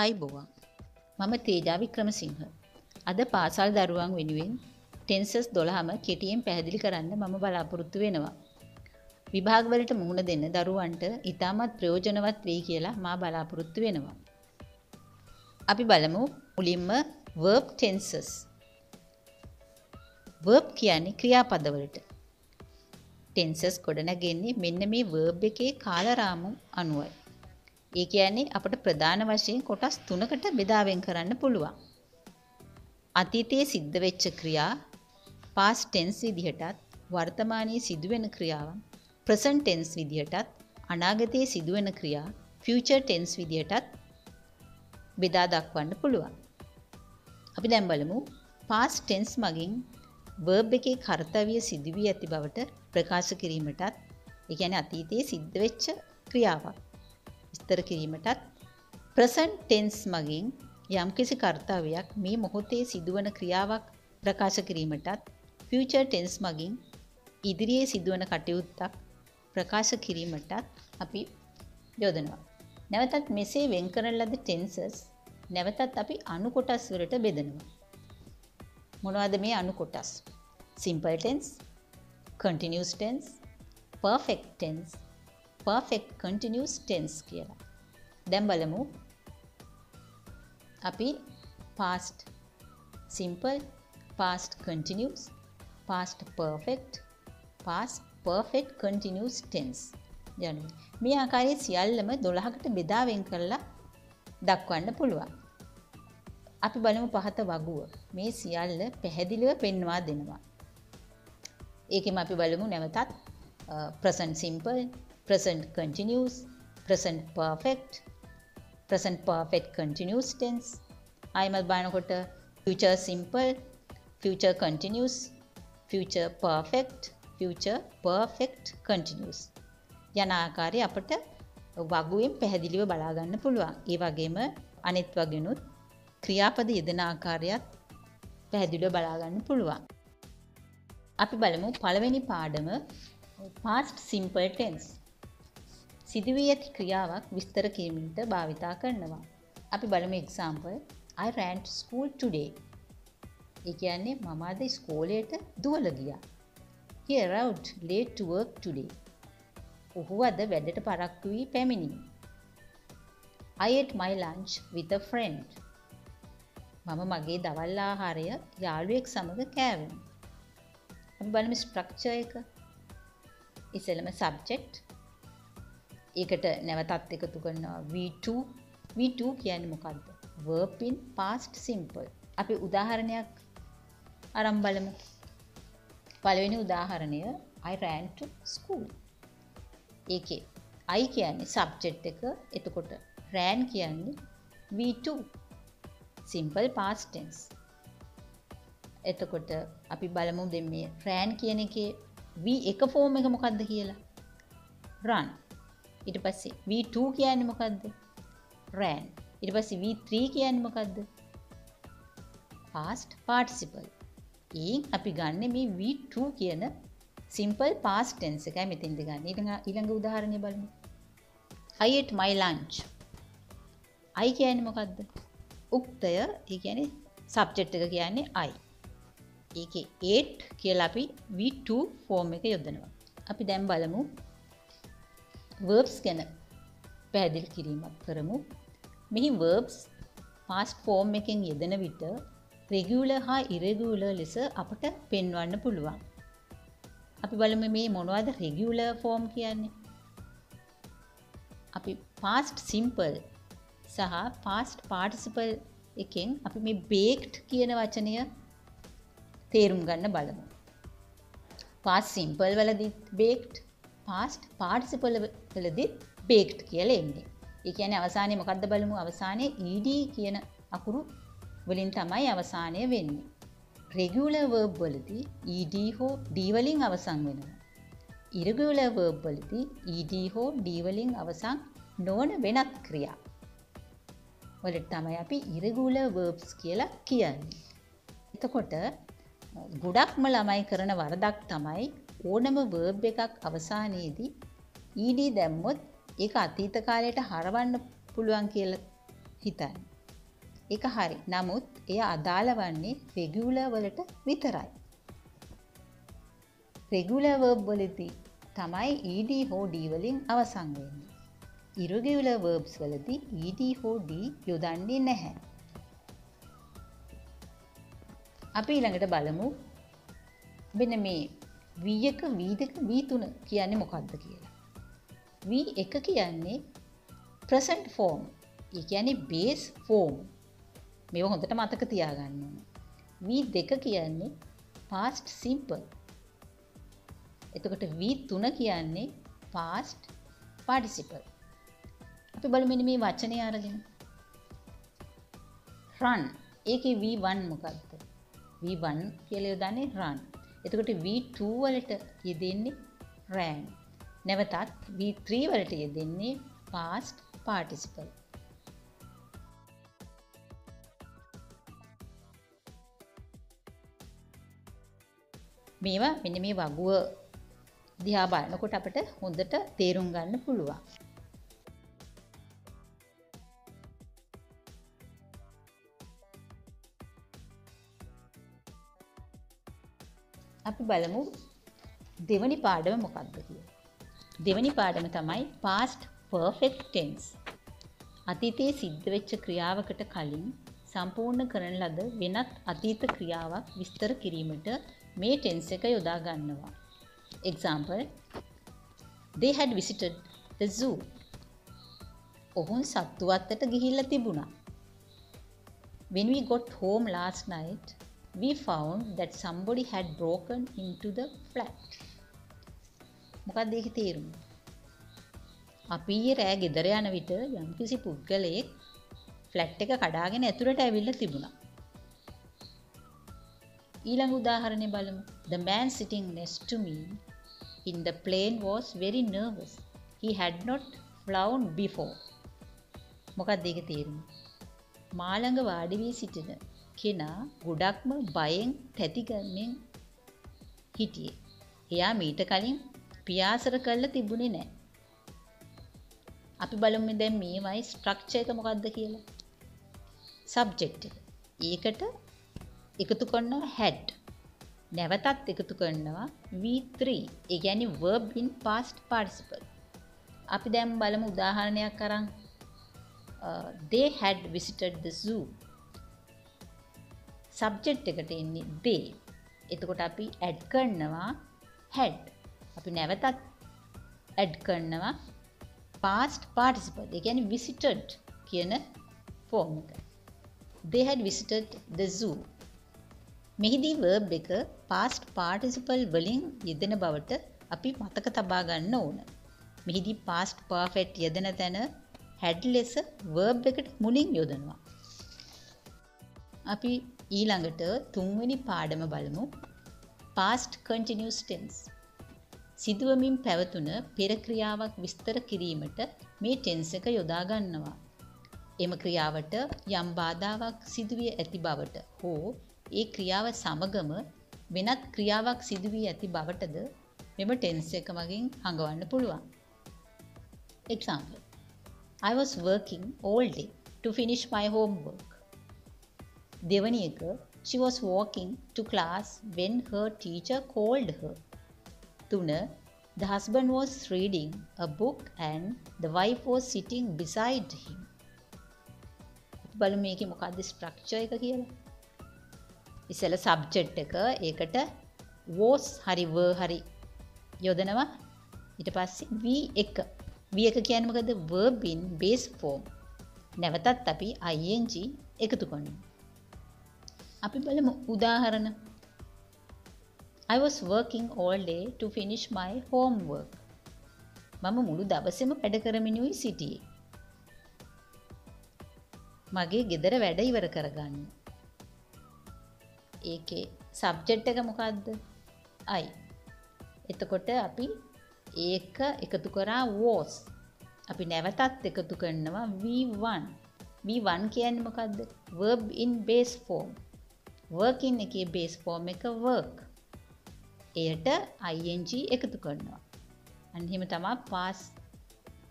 අයිබෝවන් මම තේජා වික්‍රමසිංහ. අද පාසල් දරුවන් වෙනුවෙන් ටෙන්සස් 12ම කෙටියෙන් පැහැදිලි කරන්න මම බලාපොරොත්තු වෙනවා. විභාගවලට මුහුණ දෙන්න දරුවන්ට ඉතාමත් ප්‍රයෝජනවත් වෙයි කියලා මා බලාපොරොත්තු වෙනවා. අපි බලමු මුලින්ම verb tenses. verb කියන්නේ ක්‍රියාපදවලට. tenses ගොඩනගන්නේ මෙන්න මේ verb එකේ කාලරාමු අනුවයි. ඒ කියන්නේ අපට ප්‍රධාන වශයෙන් කොටස් 3කට බෙදා වෙන් කරන්න පුළුවන්. අතීතයේ සිද්ධ වෙච්ච ක්‍රියා past tense විදිහටත් වර්තමානයේ සිදුවෙන ක්‍රියාවන් present tense විදිහටත් අනාගතයේ සිදුවෙන ක්‍රියා future tense විදිහටත් බෙදා දක්වන්න පුළුවන්. අපි දැන් බලමු past tense මගින් verb එකේ කාර්යය සිදු වී ඇති බවට ප්‍රකාශ කිරීමටත් ඒ කියන්නේ අතීතයේ සිද්ධ වෙච්ච ක්‍රියාවක් විස්තර කිරීමටත් present tense මගින් යම්කිසි කාර්යයක් මේ මොහොතේ සිදුවන ක්‍රියාවක් ප්‍රකාශ කිරීමටත් future tense මගින් ඉදිරියේ සිදුවන කටයුත්තක් ප්‍රකාශ කිරීමටත් අපි යොදනවා. නැවතත් මෙසේ වෙන් කරන ලද tenses නැවතත් අපි අනු කොටස් වලට බෙදනවා. මොනවද මේ අනු කොටස්? simple tense, continuous tense, perfect tense, perfect continuous tense කියලා. දැන් බලමු අපි past simple, past continuous, past perfect, past perfect continuous tense යනවා. මේ ආකාරයේ සියල්ලම 12කට බෙදා වෙන් කරලා දක්වන්න පුළුවන්. අපි බලමු පහත වගුව. මේ සියල්ල පැහැදිලිව පෙන්වා දෙනවා. ඒකෙම අපි බලමු නැවතත් present simple, present continuous, present perfect, present perfect continuous tense. ආයමත් බලනකොට future simple, future continuous, future perfect, future perfect continuous යන ආකාරي අපට වගුවෙන් පැහැදිලිව බලා ගන්න පුළුවන්. ඒ වගේම අනිත් වගුණුත් ක්‍රියාපද යෙදෙන ආකාරයත් පැහැදිලිව බලා ගන්න පුළුවන්. අපි බලමු පළවෙනි පාඩම past simple tense. සිදුවී ඇති ක්‍රියාවක් විස්තර කිරීමට භාවිතා කරනවා. අපි බලමු example I ran to school today. ඒ කියන්නේ මම අද ඉස්කෝලේට දුවලා ගියා. He arrived late to work today. ඔහු අද වැඩට පරක්කු වී පැමිණි. I ate my lunch with a friend. මම මගේ දවල් ආහාරය යාළුවෙක් සමග කෑවෙමි. අපි බලමු ස්ට්‍රක්චර් එක. ඉස්සෙල්ලම subject. ඒකට නැවතත් එකතු කරනවා V2. V2 කියන්නේ මොකක්ද? verb in past simple. අපි උදාහරණයක් අරන් බලමු. පළවෙනි උදාහරණය I ran to school. ඒකේ I කියන්නේ subject එක. එතකොට ran කියන්නේ V2. simple past tense. එතකොට අපි බලමු දැන් මේ ran කියන එකේ V1 ෆෝම් එක මොකක්ද කියලා. run. ඊට පස්සේ V2 කියන්නේ මොකක්ද? ran. ඊට පස්සේ V3 කියන්නේ මොකක්ද? past participle. අපි ගන්න මේ V2 කියන simple past tense එකයි මෙතෙන්ද ගන්න. ඊළඟ උදාහරණය බලමු. I ate my lunch. I කියන්නේ මොකක්ද? උක්තය. ඒ කියන්නේ subject එක කියන්නේ I. ඒකේ ate කියලා අපි V2 form එක යොදනවා. අපි දැන් බලමු verbs ගැන පැහැදිලි කිරීමක් කරමු. මෙහි verbs past form එකෙන් යෙදෙන විට regular හා irregular ලෙස අපට පෙන්වන්න පුළුවන්. අපි බලමු මේ මොනවද regular form කියන්නේ? අපි past simple සහ past participle එකෙන් අපි මේ baked කියන වචනය තේරුම් ගන්න බලමු. past simple වලදීත් baked, past participle වලදීත් baked කියලා එන්නේ. ඒ කියන්නේ අවසානයේ මොකද්ද බලමු? අවසානයේ ed කියන අකුරු වලින් තමයි අවසානය වෙන්නේ. regular verb වලදී ed හෝ d වලින් අවසන් වෙනවා. irregular verb වලදී ed හෝ d වලින් අවසන් නොවන වෙනත් ක්‍රියා වලට තමයි අපි irregular verbs කියලා කියන්නේ. එතකොට ගොඩක්ම ළමයි කරන වරදක් තමයි ඕනම verb එකක් අවසානයේදී ed දැම්මොත් ඒක අතීත කාලයට හරවන්න පුළුවන් කියලා හිතන්න. ඒක හරි. නමුත් එය අදාළ වන්නේ රෙගියුලර් වලට විතරයි. රෙගියුලර් verb වලදී තමයි ed හෝ d වලින් අවසන් වෙන්නේ. irregular verbs වලදී ed හෝ d යොදන්නේ නැහැ. අපි ඊළඟට බලමු මෙන්න මේ V1 V2 V3 කියන්නේ මොකක්ද කියලා. V1 කියන්නේ present form. ඒ කියන්නේ base form. මේව හොඳට මතක තියාගන්න ඕනේ. V2 කියන්නේ past simple. එතකොට V3 කියන්නේ past participle. අපි බලමු මෙන්න මේ වචනේ අරගෙන. run. ඒකේ V1 මොකක්ද? V1 කියලා යොදන්නේ run. එතකොට V2 වලට යෙදෙන්නේ ran. නැවතත් V3 වලට යෙදෙන්නේ past participle. මේවා මෙන්න මේ වගුව දිහා බලනකොට අපිට හොඳට තේරුම් ගන්න පුළුවන්. අපි බලමු දෙවනි පාඩම මොකක්ද කියලා. දෙවනි පාඩම තමයි past perfect tense. අතීතයේ සිද්ධ වෙච්ච ක්‍රියාවකට කලින් සම්පූර්ණ කරන ලද වෙනත් අතීත ක්‍රියාවක් විස්තර කිරීමට මේ tense එක යොදා ගන්නවා. Example, they had visited the zoo. ඔවුන් සත්තු වත්තට ගිහිල්ලා තිබුණා. When we got home last night, we found that somebody had broken into the flat. මොකක්ද ඒකේ තේරුම? අපි රෑ ගෙදර යන විට යම්කිසි පුද්ගලයෙක් ෆ්ලැට් එක කඩාගෙන ඇතුළට ඇවිල්ලා තිබුණා. ඊළඟ උදාහරණය බලමු. The man sitting next to me in the plane was very nervous. He had not flown before. මොකක්ද ඒකේ තේරුම? මා ළඟ වාඩි වී සිටින කෙනා ගොඩක්ම බයෙන් තැතිගැන්මෙන් හිටියේ. එයා මීට කලින් පියාසර කරලා තිබුණේ නැහැ. අපි බලමු දැන් මේවයි ස්ට්‍රක්චර් එක මොකක්ද කියලා. සබ්ජෙක්ට් එක. ඒකට එකතු කරනවා had. නැවතත් එකතු කරනවා V3. ඒ කියන්නේ verb in past participle. අපි දැන් බලමු උදාහරණයක් අරන්. They had visited the zoo. Subject එකට එන්නේ they. එතකොට අපි add කරනවා had. අපි නැවතත් add කරනවා past participle. ඒ කියන්නේ visited කියන form එක. They had visited the zoo. මෙහිදී verb එක past participle වලින් යෙදෙන බවට අපි මතක තබා ගන්න ඕන. මෙහිදී past perfect යෙදෙන තැන had ලෙස verb එකට මුලින් යොදනවා. අපි ඊළඟට තුන්වෙනි පාඩම බලමු. past continuous tense. සිදුවමින් පැවතුන පෙර ක්‍රියාවක් විස්තර කිරීමට මේ tense එක යොදා ගන්නවා. එම ක්‍රියාවට යම් බාධාවක් සිදුවිය ඇති බවට හෝ ඒ ක්‍රියාව සමගම වෙනත් ක්‍රියාවක් සිදුවී ඇති බවටද මෙම tense එක මගින් හඟවන්න පුළුවන්. Example, I was working all day to finish my homework. දෙවැනි එක, she was walking to class when her teacher called her. 3. The husband was reading a book and the wife was sitting beside him. බලමු මේකේ මොකක්ද structure එක කියලා. ඉස්සෙල්ලා subject එක ඒකට was හරි were හරි යොදනවා. ඊට පස්සේ V1. V1 කියන්නේ මොකද? verb in base form. නැවතත් අපි ing එකතු කරනවා. අපි බලමු උදාහරණ. I was working all day to finish my homework. මම මුළු දවසේම වැඩ කරමිනුයි සිටියේ. මගේ ගෙදර වැඩ ඉවර කරගන්න. ඒකේ සබ්ජෙක්ට් එක මොකද්ද? I. එතකොට අපි ඒක එකතු කරා was. අපි නැවතත් එකතු කරනවා V1. V1 කියන්නේ මොකද්ද? verb in base form. working එකේ base form එක work. එයට ing එකතු කරනවා. අන්න එහෙම තමයි past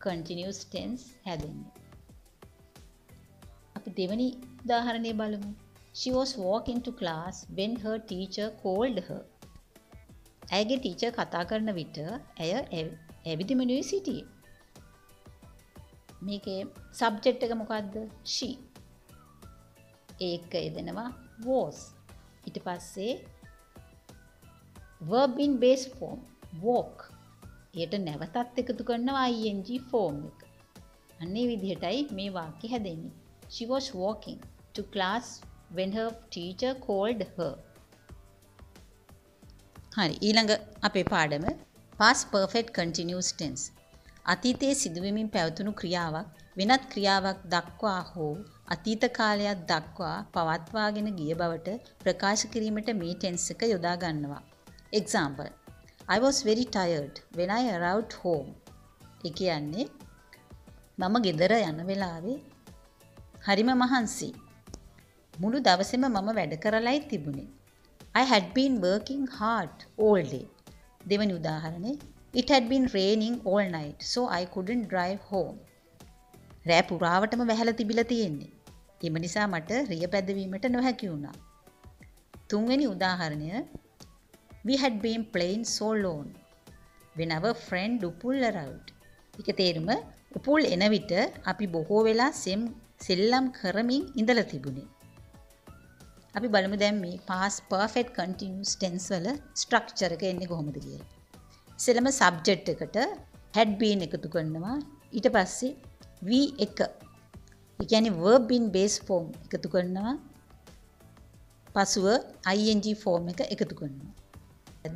continuous tense හැදෙන්නේ. අපි දෙවනි උදාහරණය බලමු. She was walking to class when her teacher called her. ඇයගේ ටීචර් කතා කරන විට ඇය ඇවිදිමිනුයි සිටියේ. මේකේ සබ්ජෙක්ට් එක මොකද්ද? she. ඒක යෙදෙනවා was. ඊට පස්සේ verb in base form walk. ඊට නැවතත් එකතු කරනවා ing form එක. අන්නේ විදිහටයි මේ වාක්‍ය හැදෙන්නේ. She was walking to class when her teacher called her. හරි, ඊළඟ අපේ පාඩම past perfect continuous tense. අතීතයේ සිදුවෙමින් පැවතුණු ක්‍රියාවක් වෙනත් ක්‍රියාවක් දක්වා හෝ අතීත කාලයක් දක්වා පවත්වාගෙන ගිය බවට ප්‍රකාශ කිරීමට මේ tense එක යොදා ගන්නවා. Example: I was very tired when I arrived home. ඒ කියන්නේ මම ගෙදර යන වෙලාවේ හරිම මහන්සි. මුළු දවසේම මම වැඩ කරලායි තිබුණේ. I had been working hard all day. දෙවනි උදාහරණේ It had been raining all night so I couldn't drive home. රෑ පුරාවටම වැහැලා තිබිලා තියෙන්නේ. ඒ නිසා මට රිය පැදවීමට නොහැකි වුණා. තුන්වෙනි උදාහරණය We had been playing so long when our friend Upul arrived. ඒක තේරුම උපුල් එන විට අපි බොහෝ වෙලා සෙල්ලම් කරමින් ඉඳලා තිබුණේ. අපි බලමු දැන් මේ past perfect continuous tense වල structure එක එන්නේ කොහොමද කියලා. ඉතින්ම subject එකට had been එකතු කරනවා. ඊට පස්සේ V1. ඒ කියන්නේ verb in base form එකතු කරනවා. පසුව ing form එක එකතු කරනවා.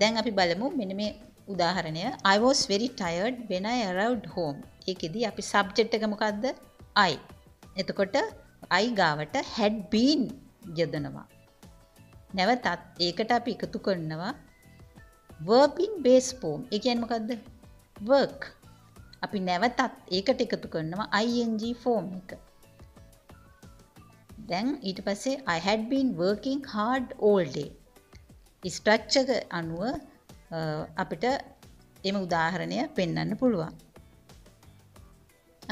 දැන් අපි බලමු මෙන්න මේ උදාහරණය I was very tired when I arrived home. ඒකෙදි අපි subject එක මොකද්ද? I. එතකොට I ගාවට had been යොදනවා. නැවතත් ඒකට අපි එකතු කරනවා verb in base form. ඒ කියන්නේ මොකද්ද? work. අපි නැවතත් ඒකට එකතු කරනවා ing form එක. දැන් ඊට පස්සේ I had been working hard all day. Structure එක අනුව අපිට එම උදාහරණය පෙන්වන්න පුළුවන්.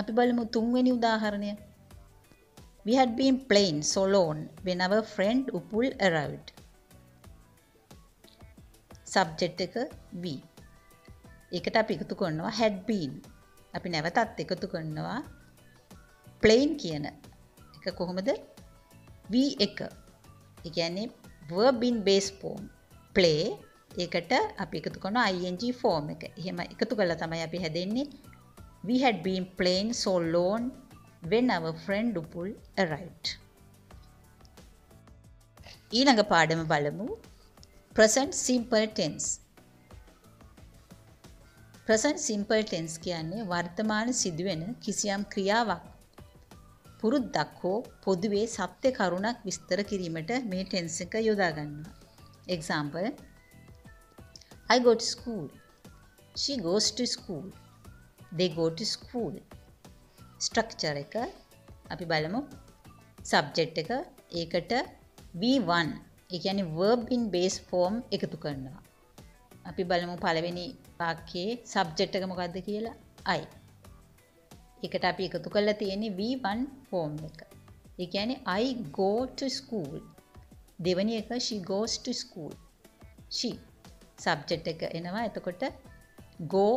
අපි බලමු තුන්වෙනි උදාහරණය. We had been playing so long when our friend Upul arrived. Subject එක we. ඒකට අපි එකතු කරනවා had been. අපි නැවතත් එකතු කරනවා playing කියන එක කොහොමද? V1. ඒ කියන්නේ verb in base form. play ඒකට අපි එකතු කරනවා ing form එක. එහෙම එකතු කළා තමයි අපි හැදෙන්නේ We had been playing so long when our friend Upul arrived. ඊළඟ පාඩම බලමු present simple tense. present simple tense කියන්නේ වර්තමාන සිදුවෙන කිසියම් ක්‍රියාවක් පුරුද්දක් හෝ පොදුවේ සත්‍ය කරුණක් විස්තර කිරීමට මේ tense එක යොදා ගන්නවා. Example: I go to school. She goes to school. They go to school. Structure එක අපි බලමු. Subject එක ඒකට V1. ඒ කියන්නේ verb in base form එකතු කරනවා. අපි බලමු පළවෙනි වාක්‍යයේ subject එක මොකද්ද කියලා. I. ඒකට අපි එකතු කරලා තියෙන්නේ V1 form එක. ඒ කියන්නේ I go to school. දෙවෙනි එක she goes to school. she subject එක එනවා. එතකොට go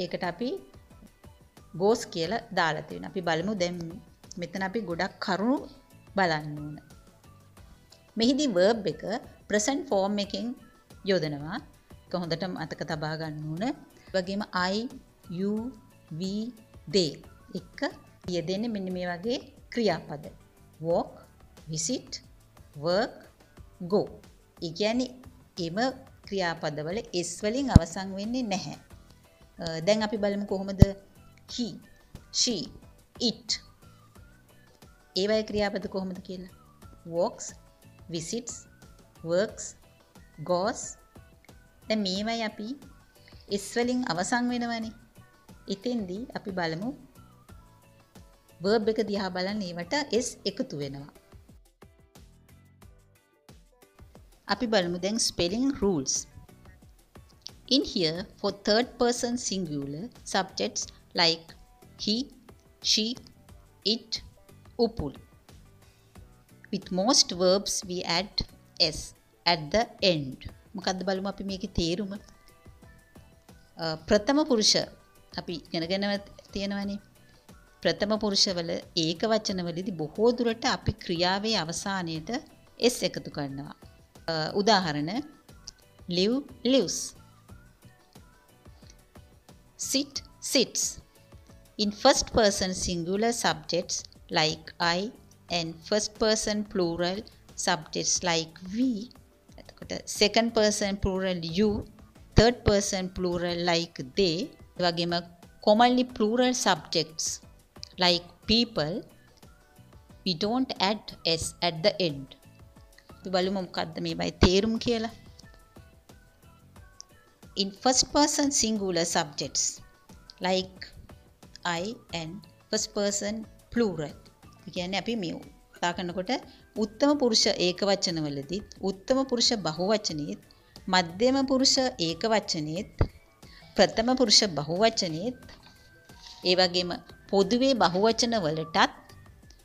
ඒකට අපි goes කියලා දාලා තියෙනවා. අපි බලමු දැන් මෙතන අපි ගොඩක් කරුණු බලන්න ඕන. මෙහිදී verb එක present form එකෙන් යොදනවා. ඒක හොඳට මතක තබා ගන්න ඕන. වගේම I, you, we, they එක යෙදෙන්නේ මෙන්න මේ වගේ ක්‍රියාපද. walk, visit, work, go. ඒ කියන්නේ එම ක්‍රියාපදවල s වලින් අවසන් වෙන්නේ නැහැ. දැන් අපි බලමු කොහොමද he, she, it ඒවයි ක්‍රියාපද කොහොමද කියලා. walks, visits, works, goes. දැන් මේවයි අපි s වලින් අවසන් වෙනවනේ. එතෙන්දී අපි බලමු verb එක දිහා බලන්න ඒවට s එකතු වෙනවා. අපි බලමු දැන් spelling rules. In here, for third person singular subjects like he, she, it, Upul, with most verbs we add s at the end. මොකද්ද බලමු අපි මේකේ තේරුම. ප්‍රථම පුරුෂ අපි ඉගෙනගෙන තියෙනවනේ. ප්‍රථම පුරුෂවල ඒක වචනවලදී බොහෝ දුරට අපි ක්‍රියාවේ අවසානයේට s එකතු කරනවා. උදාහරණ live lives, sit sits. In first person singular subjects like I and first person plural subjects like we, second person plural you, third person plural like they, වගේම commonly plural subjects like people, we don't add s at the end. අපි බලමු මොකද්ද මේවයි තේරුම් කියලා. In first person singular subjects like I and first person plural. කියන්නේ අපි මේ කතා කරනකොට උත්තම පුරුෂ ඒක වචනවලදීත් උත්තම පුරුෂ බහුවචනයේත් මධ්‍යම පුරුෂ ඒක වචනයේත් ප්‍රථම පුරුෂ බහුවචනයේත් ඒ වගේම පොදුවේ බහුවචන වලටත්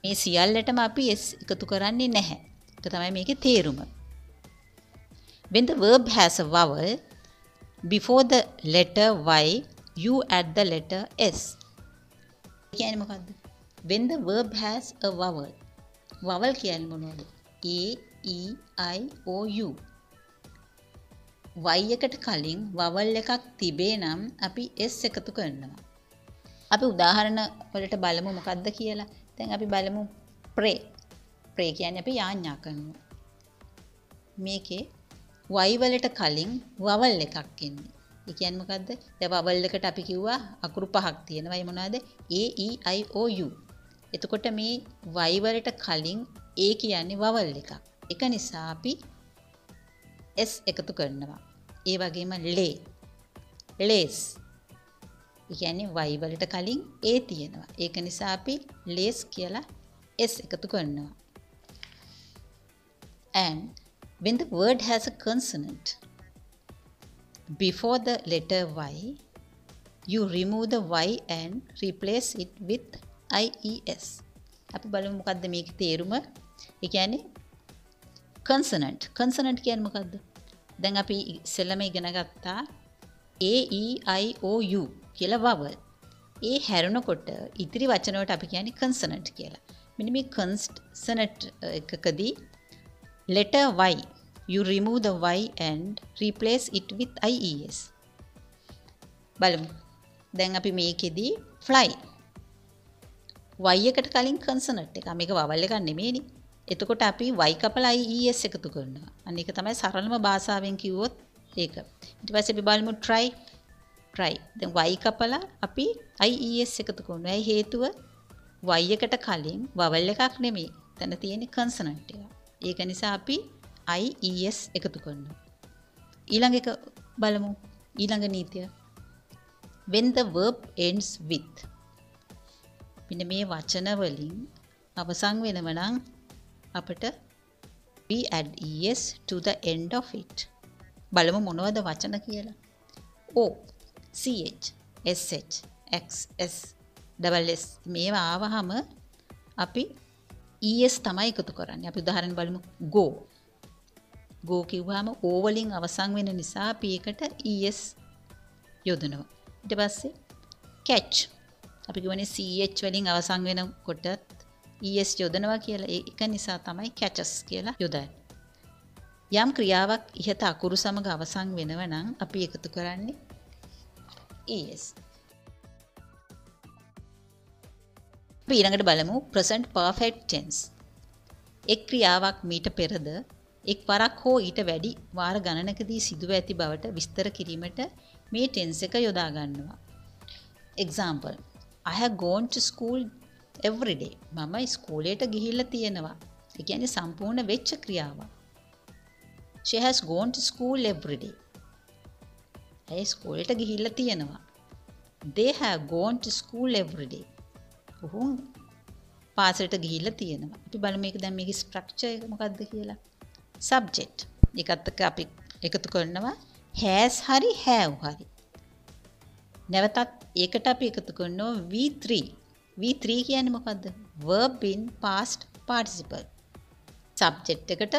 මේ සියල්ලටම අපි s එකතු කරන්නේ නැහැ. ඒක තමයි මේකේ තේරුම. When the verb has a vowel before the letter y, you add the letter s. කියන්නේ මොකද්ද? When the verb has a vowel. vowel කියන්නේ මොනවද? a, e, i, o, u. y එකට කලින් vowel එකක් තිබේ නම් අපි s එකතු කරනවා. අපි උදාහරණ වලට බලමු මොකද්ද කියලා. දැන් අපි බලමු pray. pray කියන්නේ අපි යාඥා කරනවා. මේකේ y වලට කලින් vowel එකක් එන්නේ. ඒ කියන්නේ මොකද්ද? දැන් vowel එකට අපි කිව්වා අකුරු පහක් තියෙනවා. ඒ මොනවද? a, e, i, o, u. එතකොට මේ y වලට කලින් a කියන්නේ vowel එකක්. ඒක නිසා අපි s එකතු කරනවා. ඒ වගේම lay, lace. ඒ කියන්නේ y වලට කලින් a තියෙනවා. ඒක නිසා අපි lace කියලා s එකතු කරනවා. And when the word has a consonant before the letter y, you remove the y and replace it with ies. අපි බලමු මොකද්ද මේකේ තේරුම. ඒ කියන්නේ consonant. consonant කියන්නේ මොකද්ද? දැන් අපි ඉස්සෙල්ලාම ඉගෙන ගත්තා a, e, i, o, u කියලා vowel. ඒ හැරුණකොට ඉතිරි වචන වලට අපි කියන්නේ consonant කියලා. මෙන්න මේ consonant එකකදී letter y, you remove the y and replace it with ies. බලමු. දැන් අපි මේකෙදී fly. y එකට කලින් consonant එක. මේක vowel එකක් නෙමෙයිනේ. එතකොට අපි y කපලා ies එකතු කරනවා. අන්න ඒක තමයි සරලම භාෂාවෙන් කිව්වොත් ඒක. ඊට පස්සේ අපි බලමු try. try. දැන් y කපලා අපි ies එකතු කරනවා. ඒ හේතුව y එකට කලින් vowel එකක් නෙමෙයි. එතන තියෙන්නේ consonant එක. ඒක නිසා අපි ies එකතු කරනවා. ඊළඟ එක බලමු. ඊළඟ නීතිය. When the verb ends with. මෙන්න මේ වචන වලින් අවසන් වෙනව නම් අපිට we add es to the end of it. බලමු මොනවද වචන කියලා. o, ch, sh, x, s, double s මේවා ආවහම අපි es තමයි එකතු කරන්නේ. අපි උදාහරණ බලමු. go. go කිව්වහම o වලින් අවසන් වෙන නිසා අපි ඒකට es යොදනවා. ඊට පස්සේ catch. අපි කියවනේ ch වලින් අවසන් වෙනකොට es යොදනවා කියලා. ඒක නිසා තමයි catches කියලා යොදන්නේ. යම් ක්‍රියාවක් ඉහත අකුරු සමග අවසන් වෙනව නම් අපි එකතු කරන්නේ es. අපි ඊළඟට බලමු present perfect tense. එක් ක්‍රියාවක් මීට පෙරද එක් වරක් හෝ ඊට වැඩි වාර ගණනකදී සිදුව ඇති බවට විස්තර කිරීමට මේ tense එක යොදා ගන්නවා. example, I have gone to school every day. මම ඉස්කෝලේට ගිහිල්ලා තියෙනවා. ඒ කියන්නේ සම්පූර්ණ වෙච්ච ක්‍රියාවක්. She has gone to school every day. ඇය ඉස්කෝලේට ගිහිල්ලා තියෙනවා. They have gone to school every day. ඔහු පාසලට ගිහිල්ලා තියෙනවා. අපි බලමු මේක දැන් මේකේ ස්ට්‍රක්චර් එක මොකක්ද කියලා. subject. ඒකත් එක්ක අපි එකතු කරනවා has හරි have හරි. නැවතත් ඒකට අපි එකතු කරනවා V3. V3 කියන්නේ මොකද්ද? verb in past participle. Subject එකට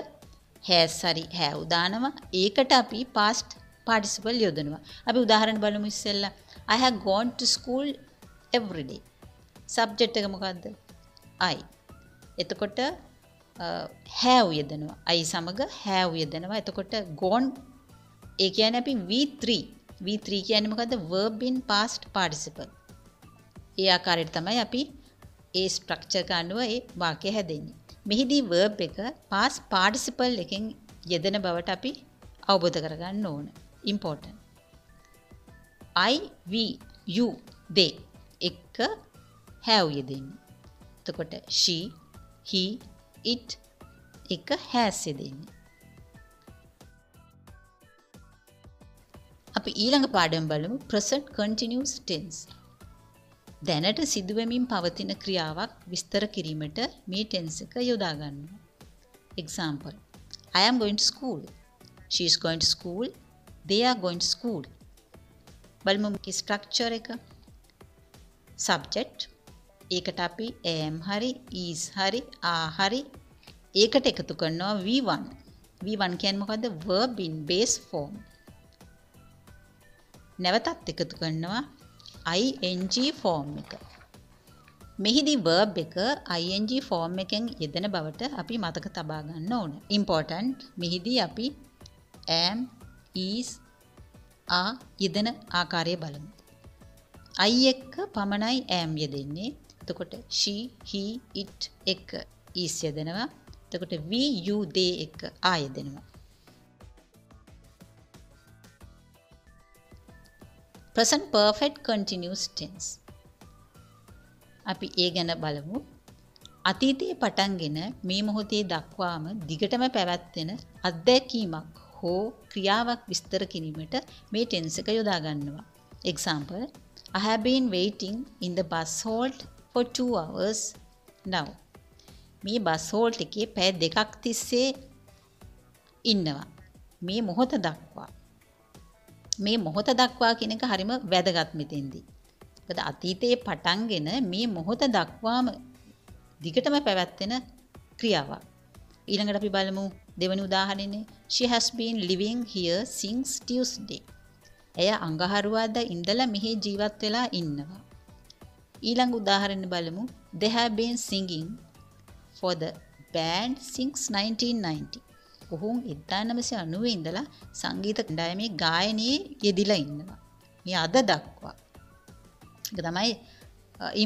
has හරි have දානවා. ඒකට අපි past participle යොදනවා. අපි උදාහරණ බලමු ඉස්සෙල්ලා. I have gone to school every day. Subject එක මොකද්ද? I. එතකොට have යෙදෙනවා. I සමග have යෙදෙනවා. එතකොට gone ඒ කියන්නේ අපි V3. V3 කියන්නේ මොකද්ද? verb in past participle. ඒ ආකාරයට තමයි අපි ඒ ස්ට්‍රක්චර් එක අනුව ඒ වාක්‍ය හැදෙන්නේ. මෙහිදී verb එක past participle එකෙන් යෙදෙන බවට අපි අවබෝධ කරගන්න ඕන. important. I, we, you, they එක have යෙදෙන්නේ. එතකොට she, he, it එක has යෙදෙන්නේ. අපි ඊළඟ පාඩම බලමු present continuous tense. දැනට සිදුවෙමින් පවතින ක්‍රියාවක් විස්තර කිරීමට මේ tense එක යොදා ගන්නවා. example. I am going to school. She is going to school. They are going to school. බලමු මේ structure එක. subject ඒකට අපි am හරි is හරි are හරි ඒකට එකතු කරනවා V1. V1 කියන්නේ මොකද්ද? verb in base form. නැවතත් එකතු කරනවා ing form එක. මෙහිදී verb එක ing form එකෙන් යෙදෙන බවට අපි මතක තබා ගන්න ඕන. important. මෙහිදී අපි am, is, are යෙදෙන ආකාරය බලමු. I එක්ක පමණයි am යෙදෙන්නේ. එතකොට she, he, it එක්ක is යෙදෙනවා. එතකොට we, you, they එක්ක are යෙදෙනවා. present perfect continuous tense. අපි ඒ ගැන බලමු. අතීතයේ පටන්ගෙන මේ මොහොතේ දක්වාම දිගටම පැවැත්වෙන අත්දැකීමක් හෝ ක්‍රියාවක් විස්තර කිරීමට මේ tense එක යොදා ගන්නවා. example. I have been waiting in the bus halt for 2 hours now. මේ bus halt එකේ පැය 2ක් තිස්සේ ඉන්නවා. මේ මොහොත දක්වා. මේ මොහොත දක්වා කියන එක හරිම වැදගත් මෙතෙන්දී. මොකද අතීතයේ පටන්ගෙන මේ මොහොත දක්වාම දිගටම පැවැත්වෙන ක්‍රියාවක්. ඊළඟට අපි බලමු දෙවෙනි උදාහරණේ. She has been living here since Tuesday. එය අඟහරුවාදා ඉඳලා මෙහි ජීවත් වෙලා ඉන්නවා. ඊළඟ උදාහරණ බලමු. They have been singing for the band since 1990. ඔහුන් 1990 ඉඳලා සංගීත කණ්ඩායමේ ගායනයේ යෙදිලා ඉන්නවා. මේ අද දක්වා. ඒක තමයි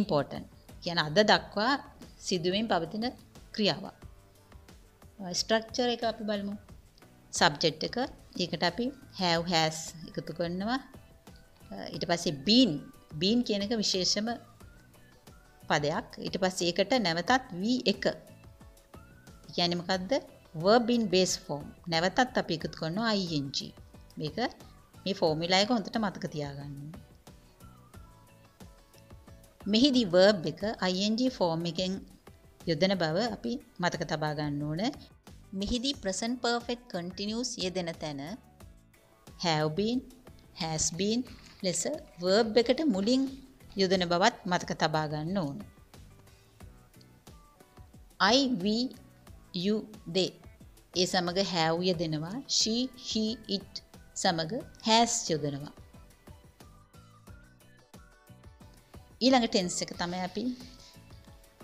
important. කියන්නේ අද දක්වා සිදුවෙමින් පවතින ක්‍රියාවක්. ස්ට්‍රක්චර් එක අපි බලමු. subject එක ඒකට අපි have has එකතු කරනවා. ඊට පස්සේ been කියන එක විශේෂම පදයක්. ඊට පස්සේ ඒකට නැවතත් v1. කියන්නේ මොකද්ද? verb in base form. නැවතත් අපි එකතු කරනවා ing. මේක මේ ෆෝමියුලා එක හොඳට මතක තියාගන්න. මෙහිදී verb එක ing form එකෙන් යොදන බව අපි මතක තබා ගන්න ඕන. මෙහිදී present perfect continuous යෙදෙන තැන have been, has been ලෙස verb එකට මුලින් යොදන බවත් මතක තබා ගන්න ඕන. I, we, you, they ඒ සමග have යෙදෙනවා. she, he, it සමග has යොදනවා. ඊළඟ tense එක තමයි අපි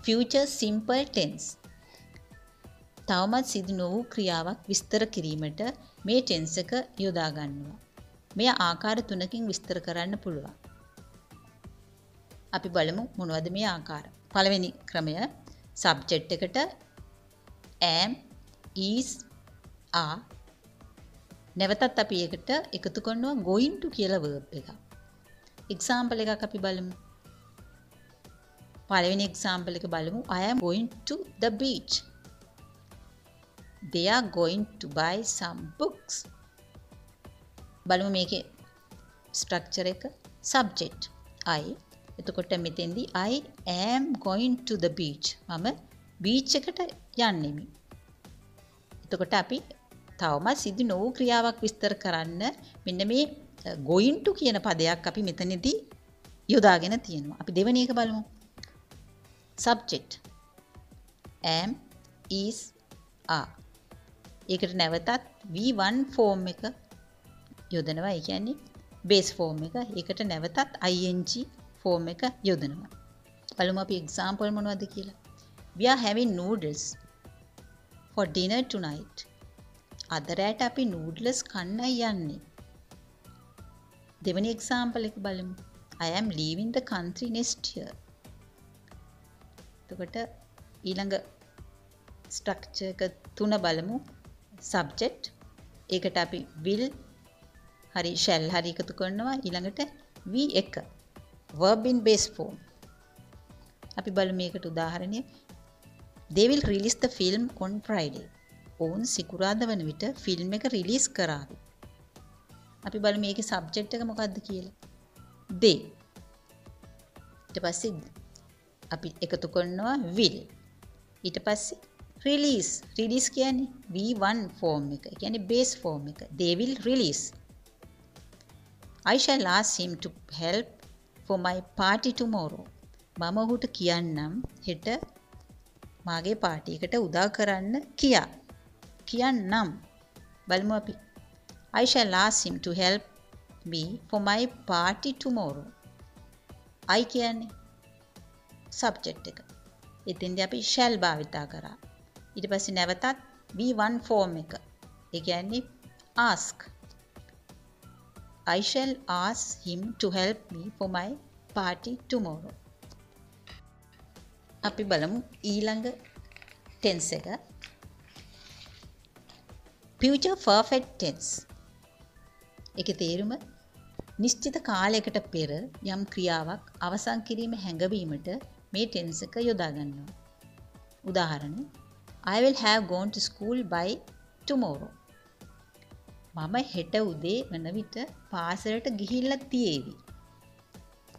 future simple tense. තවමත් සිදු නොවූ ක්‍රියාවක් විස්තර කිරීමට මේ tense එක යොදා ගන්නවා. මෙය ආකාර 3කින් විස්තර කරන්න පුළුවන්. අපි බලමු මොනවද මේ ආකාර. පළවෙනි ක්‍රමය subject එකට am, is, are නැවතත් අපි ඒකට එකතු කරනවා going to කියලා verb එකක්. example එකක් අපි බලමු. පළවෙනි example එක බලමු. I am going to the beach. They are going to buy some books. බලමු මේකේ structure එක subject I. එතකොට මෙතෙන්දී I am going to the beach. මම beach එකට යන්නෙමි. එතකොට අපි තවමත් සිදු නොවූ ක්‍රියාවක් විස්තර කරන්න මෙන්න මේ going to කියන පදයක් අපි මෙතනදී යොදාගෙන තියෙනවා. අපි දෙවෙනි එක බලමු. subject am, is, are. ඒකට නැවතත් V1 ෆෝම් එක යොදනවා. ඒ කියන්නේ බේස් ෆෝම් එක. ඒකට නැවතත් ing ෆෝම් එක යොදනවා. බලමු අපි එක්සැම්පල් මොනවද කියලා. We are having noodles for dinner tonight. අද රැට අපි නූඩ්ලස් කන්නයි යන්නේ. දෙවෙනි එක්සැම්පල් එක බලමු. I am leaving the country next year. එතකොට ඊළඟ ස්ට්‍රක්චර් එක තුන බලමු. subject ඒකට අපි will හරි shall හරි එකතු කරනවා. ඊළඟට V1 verb in base form. අපි බලමු මේකට උදාහරණයක්. They will release the film on Friday. ඔවුන් සිකුරාදා වන විට ෆිල්ම් එක රිලීස් කරાવી. අපි බලමු මේකේ සබ්ජෙක්ට් එක මොකක්ද කියලා. they. ඊට පස්සේ අපි එකතු කරනවා will. ඊට පස්සේ release. release කියන්නේ V1 form එක. ඒ කියන්නේ base form එක. They will release. I shall ask him to help for my party tomorrow. මම ඔහුට කියන්නම් හෙට මාගේ පාටි එකට උදව් කරන්න කියා. කියන්නම්. බලමු අපි. I shall ask him to help me for my party tomorrow. I කියන්නේ subject එක. එතෙන්දී අපි shall භාවිතා කරා. ඊට පස්සේ නැවතත් V1 form එක. ඒ කියන්නේ ask. I shall ask him to help me for my party tomorrow. අපි බලමු ඊළඟ tense එක. future perfect tense. ඒකේ තේරුම නිශ්චිත කාලයකට පෙර යම් ක්‍රියාවක් අවසන් කිරීම හැඟවීමට මේ tense එක යොදා ගන්නවා. උදාහරණ I will have gone to school by tomorrow. මම හෙට උදේ වන විට පාසලට ගිහිල්ලා තියෙවි.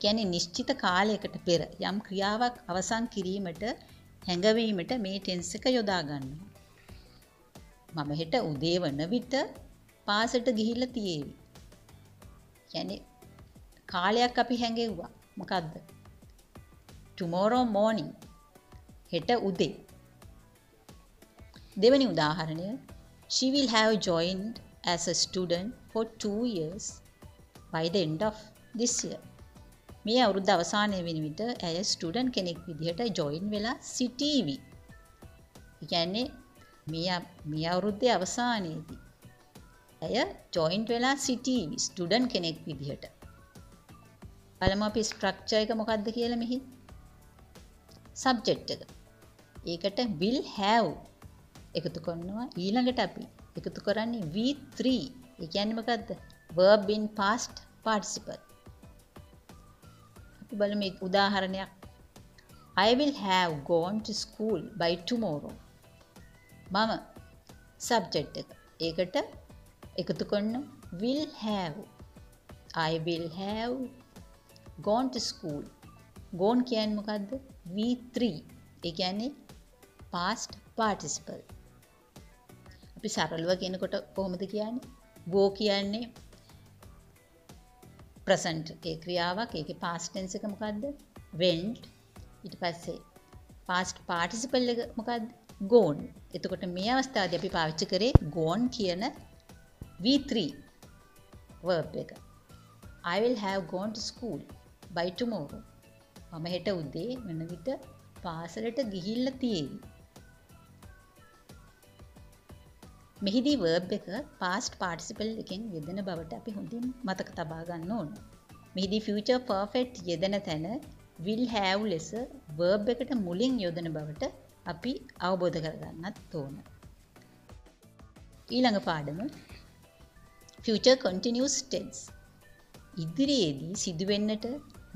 කියන්නේ නිශ්චිත කාලයකට පෙර යම් ක්‍රියාවක් අවසන් කිරීමට හැඟවීමට මේ tense එක යොදා ගන්නවා. මම හෙට උදේ වන විට පාසලට ගිහිල්ලා තියෙවි. කියන්නේ කාලයක් අපි හැඟෙව්වා. මොකද්ද? tomorrow morning. හෙට උදේ. දෙවෙනි උදාහරණය she will have joined as a student for 2 years by the end of this year. මේ අවුරුද්ද අවසානයේ වෙන විට ඇය ස්ටුඩන්ට් කෙනෙක් විදිහට ජොයින් වෙලා සිටීවි. ඒ කියන්නේ මේ අවුරුද්දේ අවසානයේදී ඇය ජොයින්ට් වෙලා සිටීවි ස්ටුඩන්ට් කෙනෙක් විදිහට. බලමු අපි ස්ට්‍රක්චර් එක මොකක්ද කියලා මෙහි. සබ්ජෙක්ට් එක. ඒකට will have එකතු කරනවා. ඊළඟට අපි එකතු කරන්නේ V3. ඒ කියන්නේ මොකද්ද? verb in past participle. අපි බලමු එක උදාහරණයක්. I will have gone to school by tomorrow. මම subject එක. ඒකට එකතු කරන will have. I will have gone to school. gone කියන්නේ මොකද්ද? V3. ඒ කියන්නේ past participle. අපි සරලව කියනකොට කොහොමද කියන්නේ? go කියන්නේ present ඒ ක්‍රියාවක්. ඒකේ past tense එක මොකද්ද? went. ඊට පස්සේ past participle එක මොකද්ද? gone. එතකොට මේ අවස්ථාවේදී අපි පාවිච්චි කරේ gone කියන V3 verb එක. I will have gone to school by tomorrow. මම හෙට උදේ වෙන විට පාසලට ගිහිල්ලා තියෙවි. මෙහිදී verb එක past participle එකෙන් යෙදෙන බවට අපි හොඳින් මතක තබා ගන්න ඕන. මෙහිදී future perfect යෙදෙන තැන will have ලෙස verb එකට මුලින් යොදන බවට අපි අවබෝධ කරගන්නත් ඕන. ඊළඟ පාඩම future continuous tense. ඉදිරියේදී සිදුවෙන්නට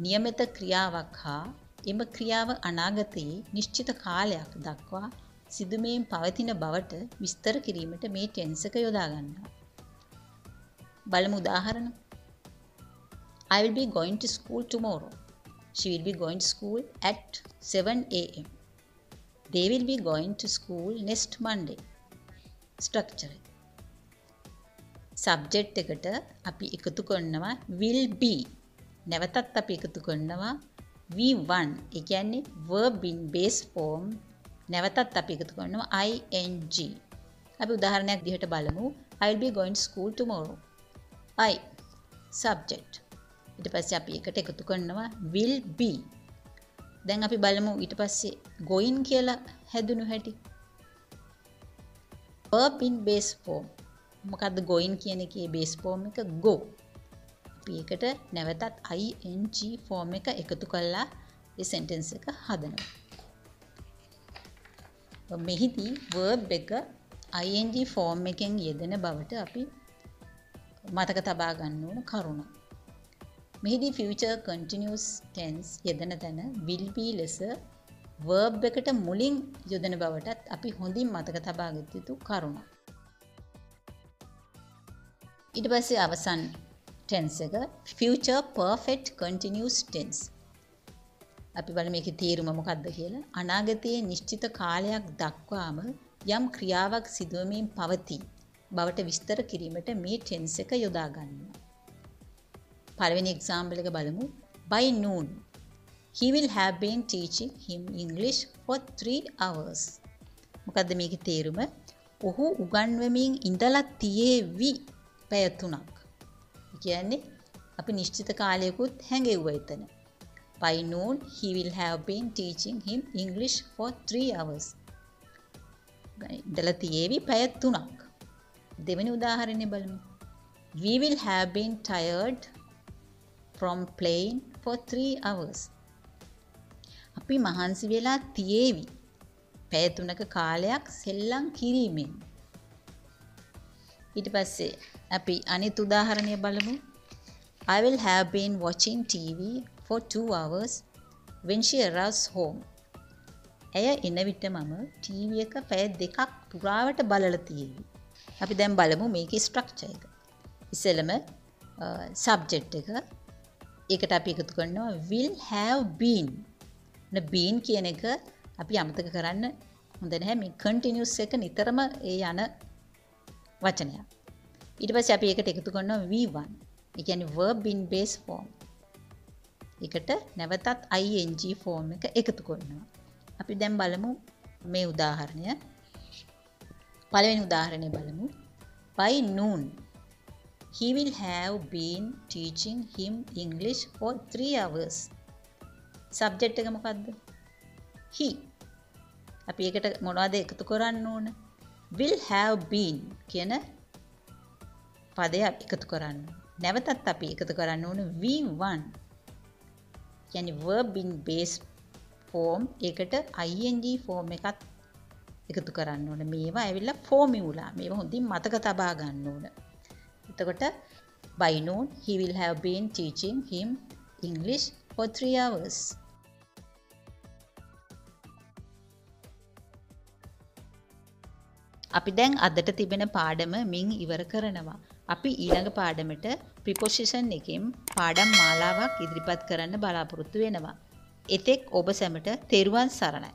නියමිත ක්‍රියාවක් හා එම ක්‍රියාව අනාගතයේ නිශ්චිත කාලයක් දක්වා සිදුවීම් පවතින බවට විස්තර කිරීමට මේ tense එක යොදා ගන්නවා. බලමු උදාහරණ. I will be going to school tomorrow. She will be going to school at 7 a.m. They will be going to school next Monday. Structure. Subject එකට අපි එකතු කරනවා will be. නැවතත් අපි එකතු කරනවා V1. ඒ කියන්නේ verb in base form නැවතත් අපි එකතු කරනවා ing. අපි උදාහරණයක් දිහට බලමු. I will be going to school tomorrow. I subject. ඊට පස්සේ අපි එකට එකතු කරනවා will be. දැන් අපි බලමු ඊට පස්සේ going කියලා හැදුණු හැටි. verb in base form. මොකද්ද going කියන එකේ base form එක go. අපි එකට නැවතත් ing form එක එකතු කරලා ඒ sentence එක හදනවා. මෙහිදී verb එක ing form එකෙන් යෙදෙන බවට අපි මතක තබා ගන්න ඕන කරුණ. මෙහිදී future continuous tense යෙදෙන තැන will be ලෙස verb එකට මුලින් යොදන බවටත් අපි හොඳින් මතක තබා ගත යුතු කරුණ. ඊට පස්සේ අවසන් tense එක future perfect continuous tense. අපි බලමු මේකේ තේරුම මොකක්ද කියලා. අනාගතයේ නිශ්චිත කාලයක් දක්වාම යම් ක්‍රියාවක් සිදුවමින් පවතී බවට විස්තර කිරීමට මේ tense එක යොදා ගන්නවා. පළවෙනි example එක බලමු. By noon he will have been teaching him English for 3 hours. මොකද්ද මේකේ තේරුම? ඔහු උගන්වමින් ඉඳලා තියේවි පැය 3ක්. කියන්නේ අපි නිශ්චිත කාලයකුත් හැඟෙව්වා එතන. By noon he will have been teaching him English for 3 hours. ඉඳලා තියේවි පැය 3ක්. දෙවෙනි උදාහරණය බලමු. We will have been tired from playing for 3 hours. අපි මහන්සි වෙලා තියේවි පැය 3ක කාලයක් සෙල්ලම් කිරීමෙන්. ඊට පස්සේ අපි අනිත් උදාහරණය බලමු. I will have been watching TV for 2 hours when she arrives home. ඇය එන විට මම TV එක පැය 2ක් පුරාවට බලලා තියෙවි. අපි දැන් බලමු මේකේ ස්ට්‍රක්චර් එක. ඉස්සෙල්ලම subject එක ඒකට අපි එකතු කරනවා will have been. been කියන එක අපි අමතක කරන්න හොඳ නැහැ. මේ continuous එක නිතරම ඒ යන වචනයක්. ඊට පස්සේ අපි ඒකට එකතු කරනවා V1. ඒ කියන්නේ verb in base form. ඒකට නැවතත් ing form එක එකතු කරනවා. අපි දැන් බලමු මේ උදාහරණය. පළවෙනි උදාහරණය බලමු. By noon he will have been teaching him English for 3 hours. Subject එක මොකද්ද? He. අපි ඒකට මොනවද එකතු කරන්න ඕන? Will have been කියන පදය එකතු කරන්න. නැවතත් අපි එකතු කරන්න ඕන V1. කියන්නේ verb in base form ඒකට ing form එකත් එකතු කරන්න ඕන. මේවා ඇවිල්ලා formula. මේවා හොඳින් මතක තබා ගන්න ඕන. එතකොට by noon he will have been teaching him English for 3 hours. අපි දැන් අදට තිබෙන පාඩම මින් ඉවර කරනවා. අපි ඊළඟ පාඩමට preposition එකෙන් පාඩම් මාලාවක් ඉදිරිපත් කරන්න බලාපොරොත්තු වෙනවා. එතෙක් ඔබ සැමට තෙරුවන් සරණයි.